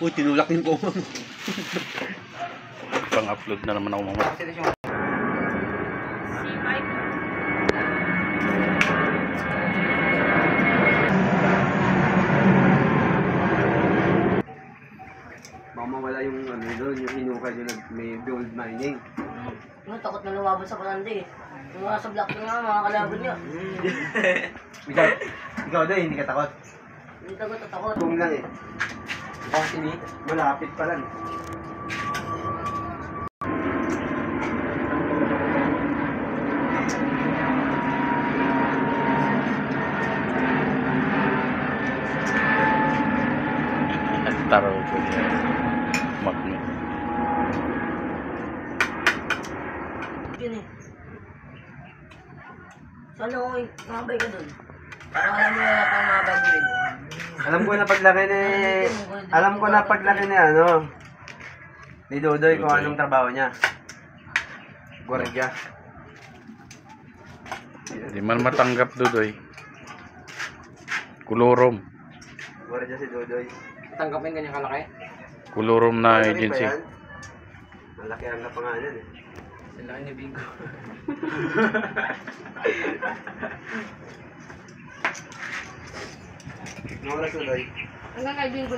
Uy, tinulak din ko. Pang-upload na naman ako mamaya. Baka mawala yung ano doon, yung hinukay doon na may gold mining. Takot na lumabas sa palandi eh. Yung mga sa block nga, mga kalaban niya. Ikaw doon, hindi ka takot. Hindi takot at takot. Kung lang eh. Kasi ni, malapit pa lang. Taro ko niya. Magnet. Yun eh. Sana ko mabay ka doon. Para alam mo na pang mabay mo rin. Alam ko na paglaki ni ano, ni Dodoy kung anong trabaho niya. Gwardiya. Di man matanggap, Dudoy. Kulurom. Gwardiya si Dodoy. Tanggapin ganyan kalaki? Kulurom na Malaki pa agency. yan. Malaki ang kapangalan eh. Sila ni Bingo. Ano oras Dodoy? Hanggang kay Bingo.